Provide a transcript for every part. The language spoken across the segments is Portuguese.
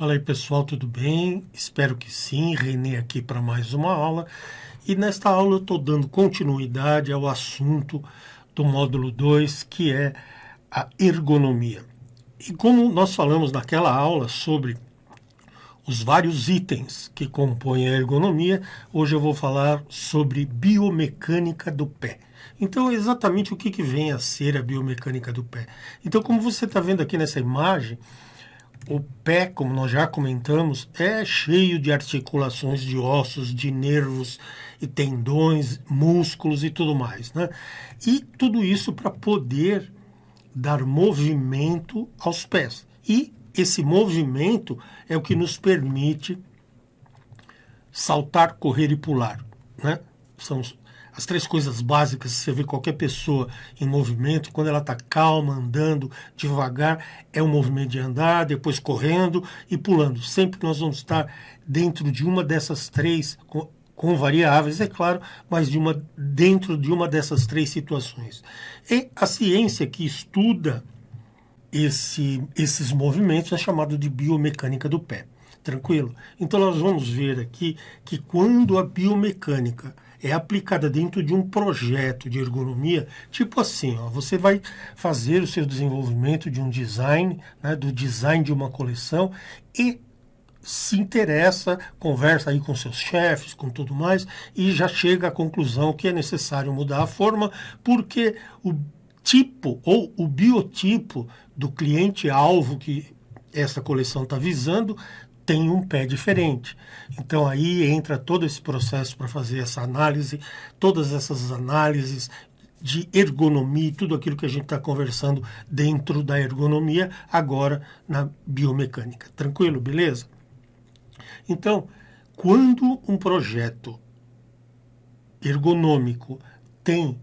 Fala aí pessoal, tudo bem? Espero que sim. Renê aqui para mais uma aula. E nesta aula eu estou dando continuidade ao assunto do módulo 2, que é a ergonomia. E como nós falamos naquela aula sobre os vários itens que compõem a ergonomia, hoje eu vou falar sobre biomecânica do pé. Então, exatamente o que vem a ser a biomecânica do pé? Então, como você está vendo aqui nessa imagem, o pé, como nós já comentamos, é cheio de articulações, de ossos, de nervos e tendões, músculos e tudo mais, né? E tudo isso para poder dar movimento aos pés. E esse movimento é o que nos permite saltar, correr e pular, né? São as três coisas básicas. Você vê qualquer pessoa em movimento, quando ela está calma, andando devagar, é um movimento de andar, depois correndo e pulando. Sempre nós vamos estar dentro de uma dessas três, com variáveis, é claro, mas dentro de uma dessas três situações. E a ciência que estuda esses movimentos é chamada de biomecânica do pé. Tranquilo? Então nós vamos ver aqui que quando a biomecânica é aplicada dentro de um projeto de ergonomia, tipo assim, ó, você vai fazer o seu desenvolvimento de um design, né, do design de uma coleção e se interessa, conversa aí com seus chefes, com tudo mais, e já chega à conclusão que é necessário mudar a forma, porque o tipo ou o biotipo do cliente-alvo que essa coleção está visando tem um pé diferente. Então aí entra todo esse processo para fazer essa análise, todas essas análises de ergonomia e tudo aquilo que a gente está conversando dentro da ergonomia, agora na biomecânica. Tranquilo? Beleza? Então, quando um projeto ergonômico tem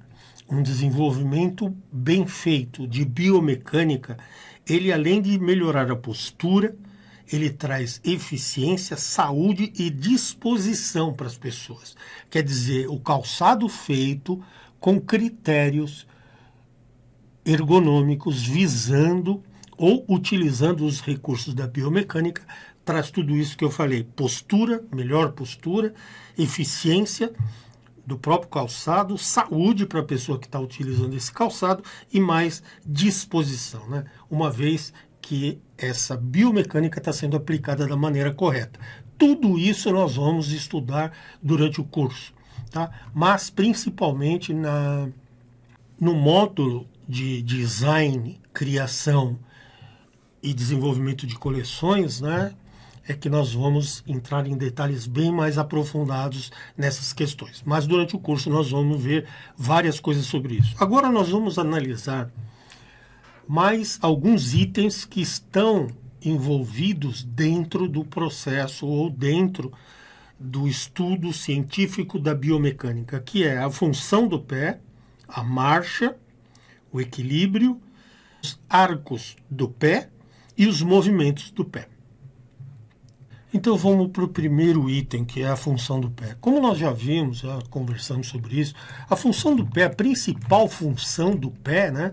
um desenvolvimento bem feito de biomecânica, ele, além de melhorar a postura, ele traz eficiência, saúde e disposição para as pessoas. Quer dizer, o calçado feito com critérios ergonômicos, visando ou utilizando os recursos da biomecânica, traz tudo isso que eu falei: postura, melhor postura, eficiência do próprio calçado, saúde para a pessoa que está utilizando esse calçado e mais disposição, né? Uma vez que essa biomecânica está sendo aplicada da maneira correta. Tudo isso nós vamos estudar durante o curso, tá? Mas principalmente no módulo de design, criação e desenvolvimento de coleções, né? É que nós vamos entrar em detalhes bem mais aprofundados nessas questões. Mas durante o curso nós vamos ver várias coisas sobre isso. Agora nós vamos analisar mais alguns itens que estão envolvidos dentro do processo ou dentro do estudo científico da biomecânica, que é a função do pé, a marcha, o equilíbrio, os arcos do pé e os movimentos do pé. Então vamos para o primeiro item, que é a função do pé. Como nós já vimos, já conversamos sobre isso, a função do pé, a principal função do pé, né,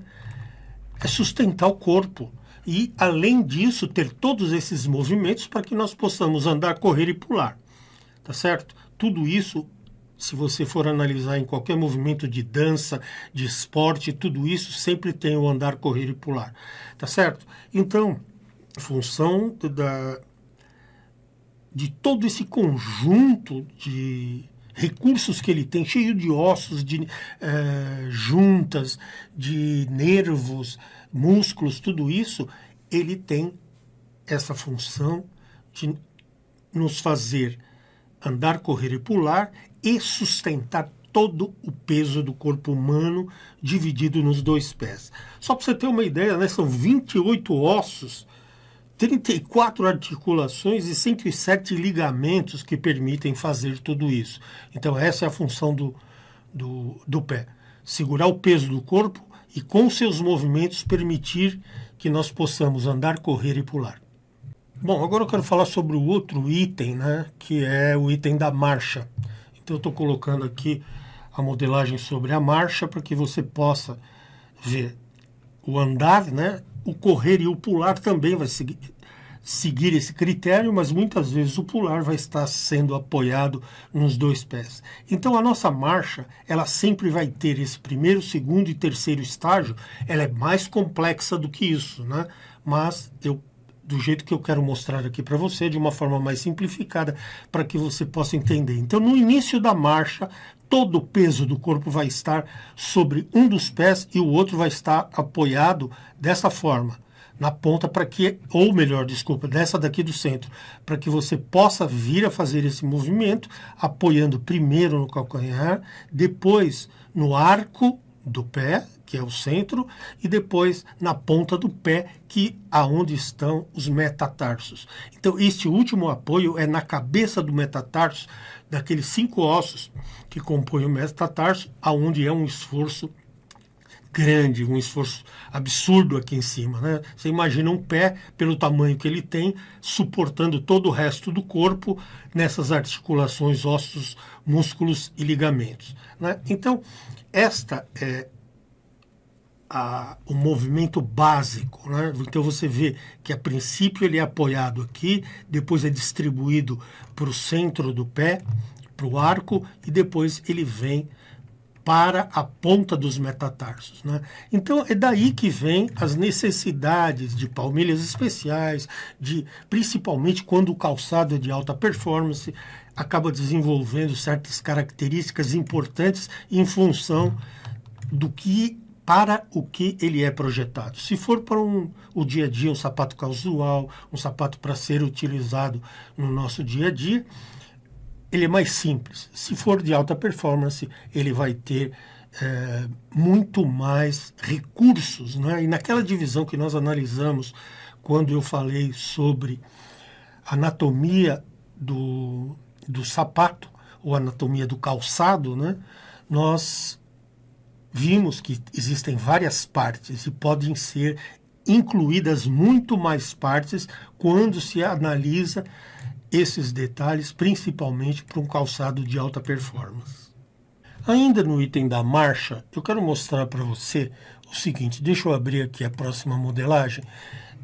é sustentar o corpo. E, além disso, ter todos esses movimentos para que nós possamos andar, correr e pular. Tá certo? Tudo isso, se você for analisar em qualquer movimento de dança, de esporte, tudo isso sempre tem o andar, correr e pular. Tá certo? Então, a função de todo esse conjunto de recursos que ele tem, cheio de ossos, de juntas, de nervos, músculos, tudo isso, ele tem essa função de nos fazer andar, correr e pular e sustentar todo o peso do corpo humano dividido nos dois pés. Só para você ter uma ideia, né, são 28 ossos, 34 articulações e 107 ligamentos que permitem fazer tudo isso. Então essa é a função do pé. Segurar o peso do corpo e com seus movimentos permitir que nós possamos andar, correr e pular. Bom, agora eu quero falar sobre o outro item, né, que é o item da marcha. Então eu estou colocando aqui a modelagem sobre a marcha para que você possa ver o andar, né, o correr e o pular também vai seguir esse critério, mas muitas vezes o pular vai estar sendo apoiado nos dois pés. Então a nossa marcha, ela sempre vai ter esse primeiro, segundo e terceiro estágio, ela é mais complexa do que isso, né? Mas do jeito que eu quero mostrar aqui para você, de uma forma mais simplificada, para que você possa entender. Então, no início da marcha, todo o peso do corpo vai estar sobre um dos pés e o outro vai estar apoiado dessa forma, na ponta, para que, ou melhor, desculpa, dessa daqui do centro, para que você possa vir a fazer esse movimento, apoiando primeiro no calcanhar, depois no arco do pé, que é o centro, e depois na ponta do pé, que aonde estão os metatarsos. Então, este último apoio é na cabeça do metatarso, daqueles 5 ossos que compõem o metatarso, aonde é um esforço grande, um esforço absurdo aqui em cima, né? Você imagina um pé, pelo tamanho que ele tem, suportando todo o resto do corpo nessas articulações, ossos, músculos e ligamentos, né? Então, esta é o movimento básico, né? Então você vê que a princípio ele é apoiado aqui, depois é distribuído para o centro do pé, para o arco, e depois ele vem para a ponta dos metatarsos, né? Então é daí que vem as necessidades de palmilhas especiais, principalmente quando o calçado é de alta performance, acaba desenvolvendo certas características importantes em função para o que ele é projetado. Se for para o dia a dia, um sapato casual, um sapato para ser utilizado no nosso dia a dia, ele é mais simples. Se for de alta performance, ele vai ter muito mais recursos, né? E naquela divisão que nós analisamos, quando eu falei sobre anatomia do sapato, ou anatomia do calçado, né? Nós vimos que existem várias partes e podem ser incluídas muito mais partes quando se analisa esses detalhes, principalmente para um calçado de alta performance. Ainda no item da marcha, eu quero mostrar para você o seguinte, deixa eu abrir aqui a próxima modelagem.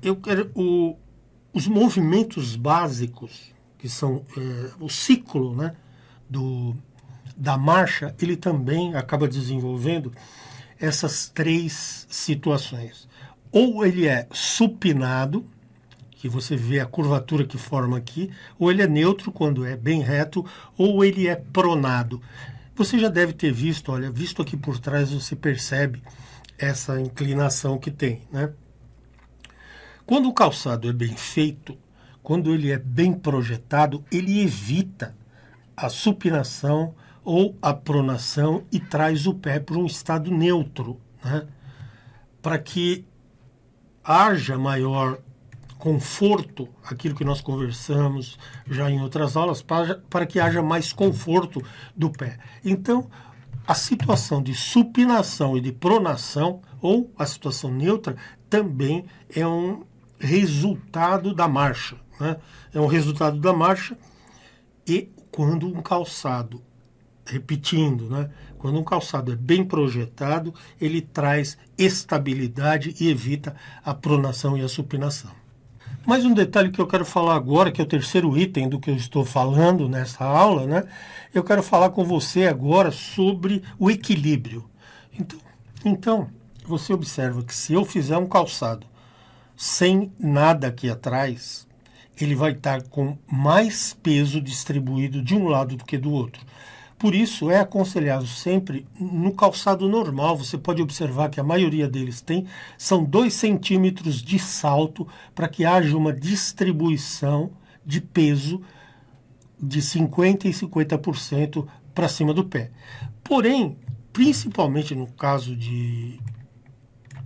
Eu quero os movimentos básicos, que são o ciclo, né, da marcha, ele também acaba desenvolvendo essas 3 situações. Ou ele é supinado, que você vê a curvatura que forma aqui, ou ele é neutro, quando é bem reto, ou ele é pronado. Você já deve ter visto, olha, visto aqui por trás, você percebe essa inclinação que tem, né? Quando o calçado é bem feito, quando ele é bem projetado, ele evita a supinação ou a pronação e traz o pé para um estado neutro, né? Para que haja maior conforto, aquilo que nós conversamos já em outras aulas, para que haja mais conforto do pé. Então, a situação de supinação e de pronação, ou a situação neutra, também é um resultado da marcha, né? É um resultado da marcha, e quando um calçado, repetindo, né? Quando um calçado é bem projetado, ele traz estabilidade e evita a pronação e a supinação. Mais um detalhe que eu quero falar agora, que é o terceiro item do que eu estou falando nessa aula, né? Eu quero falar com você agora sobre o equilíbrio. Então, você observa que se eu fizer um calçado sem nada aqui atrás, ele vai estar com mais peso distribuído de um lado do que do outro. Por isso, é aconselhável sempre, no calçado normal, você pode observar que a maioria deles são 2 centímetros de salto para que haja uma distribuição de peso de 50% e 50% para cima do pé. Porém, principalmente no caso de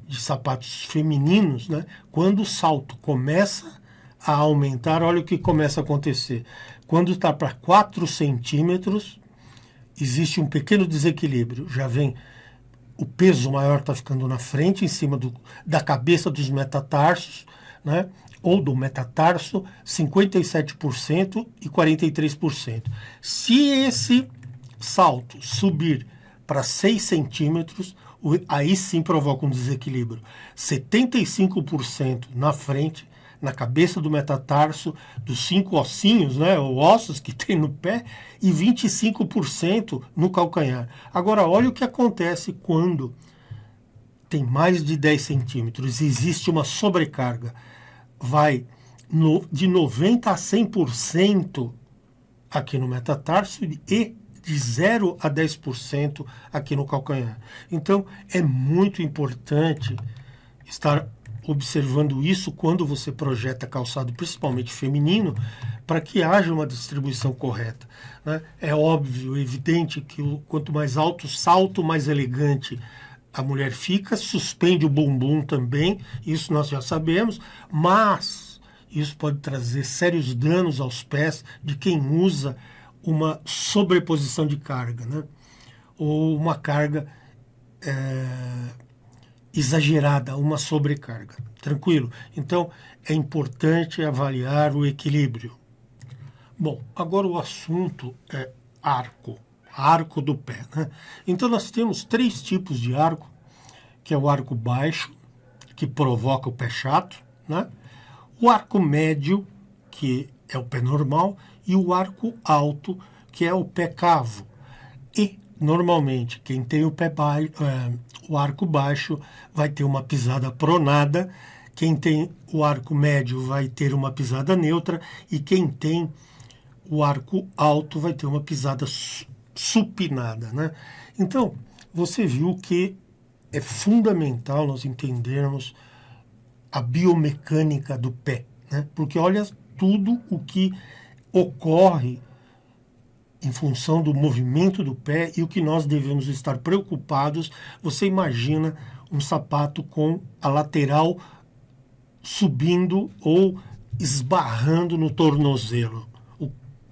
sapatos femininos, né, quando o salto começa a aumentar, olha o que começa a acontecer. Quando está para 4 centímetros, existe um pequeno desequilíbrio. Já vem o peso maior, está ficando na frente, em cima da cabeça dos metatarsos, né? Ou do metatarso, 57% e 43%. Se esse salto subir para 6 centímetros, aí sim provoca um desequilíbrio. 75% na frente, na cabeça do metatarso, dos 5 ossinhos, né, ou ossos que tem no pé, e 25% no calcanhar. Agora, olha o que acontece quando tem mais de 10 centímetros, existe uma sobrecarga. Vai de 90% a 100% aqui no metatarso e de 0 a 10% aqui no calcanhar. Então, é muito importante estar observando isso quando você projeta calçado, principalmente feminino, para que haja uma distribuição correta, né? É óbvio, evidente que quanto mais alto o salto, mais elegante a mulher fica, suspende o bumbum também, isso nós já sabemos, mas isso pode trazer sérios danos aos pés de quem usa uma sobreposição de carga, né? Ou uma carga exagerada, uma sobrecarga. Tranquilo? Então, é importante avaliar o equilíbrio. Bom, agora o assunto é arco do pé, né? Então, nós temos 3 tipos de arco, que é o arco baixo, que provoca o pé chato, né? O arco médio, que é o pé normal, e o arco alto, que é o pé cavo. E, normalmente, quem tem o arco baixo vai ter uma pisada pronada, quem tem o arco médio vai ter uma pisada neutra, e quem tem o arco alto vai ter uma pisada supinada, né? Então, você viu que é fundamental nós entendermos a biomecânica do pé, né? Porque olha tudo o que ocorre em função do movimento do pé e o que nós devemos estar preocupados. Você imagina um sapato com a lateral subindo ou esbarrando no tornozelo.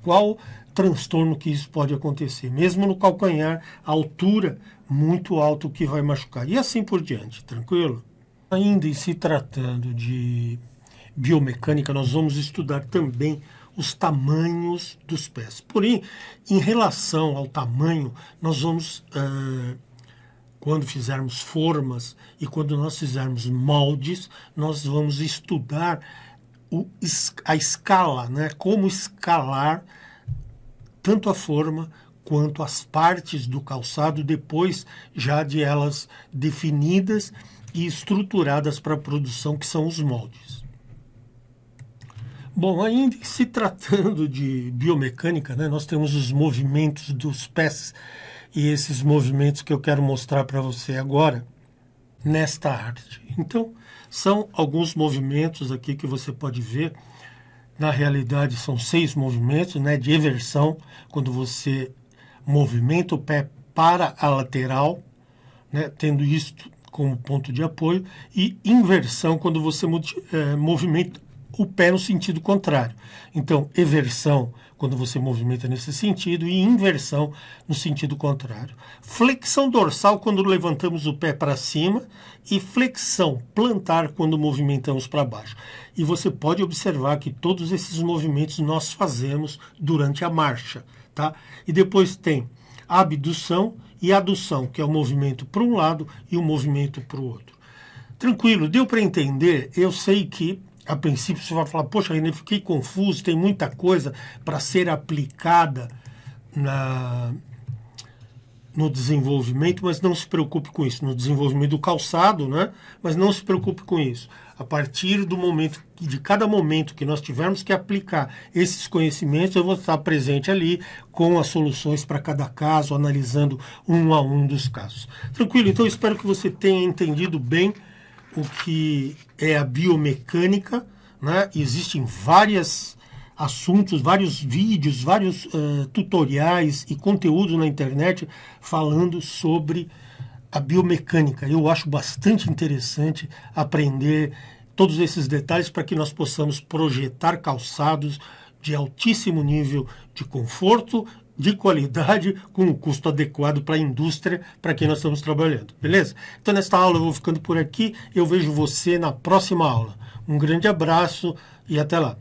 Qual transtorno que isso pode acontecer? Mesmo no calcanhar, a altura muito alta que vai machucar. E assim por diante, tranquilo? Ainda em se tratando de biomecânica, nós vamos estudar também os tamanhos dos pés. Porém, em relação ao tamanho, nós vamos, quando fizermos formas e quando nós fizermos moldes, nós vamos estudar a escala, né? Como escalar tanto a forma quanto as partes do calçado, depois já de elas definidas e estruturadas para a produção, que são os moldes. Bom, ainda se tratando de biomecânica, né, nós temos os movimentos dos pés, e esses movimentos que eu quero mostrar para você agora nesta arte. Então, são alguns movimentos aqui que você pode ver. Na realidade, são 6 movimentos, né, de eversão, quando você movimenta o pé para a lateral, né, tendo isto como ponto de apoio, e inversão, quando você movimenta o pé no sentido contrário. Então, eversão, quando você movimenta nesse sentido, e inversão no sentido contrário. Flexão dorsal, quando levantamos o pé para cima, e flexão plantar, quando movimentamos para baixo. E você pode observar que todos esses movimentos nós fazemos durante a marcha, tá? E depois tem abdução e adução, que é o movimento para um lado e o movimento para o outro. Tranquilo, deu para entender? Eu sei que a princípio você vai falar, poxa, ainda fiquei confuso, tem muita coisa para ser aplicada no desenvolvimento, mas não se preocupe com isso. No desenvolvimento do calçado, né? Mas não se preocupe com isso. A partir do momento, de cada momento que nós tivermos que aplicar esses conhecimentos, eu vou estar presente ali com as soluções para cada caso, analisando um a um dos casos. Tranquilo? Então, eu espero que você tenha entendido bem o que é a biomecânica, né? Existem vários assuntos, vários vídeos, vários tutoriais e conteúdo na internet falando sobre a biomecânica. Eu acho bastante interessante aprender todos esses detalhes para que nós possamos projetar calçados de altíssimo nível de conforto, de qualidade, com um custo adequado para a indústria para quem nós estamos trabalhando, beleza? Então, nesta aula eu vou ficando por aqui, eu vejo você na próxima aula. Um grande abraço e até lá.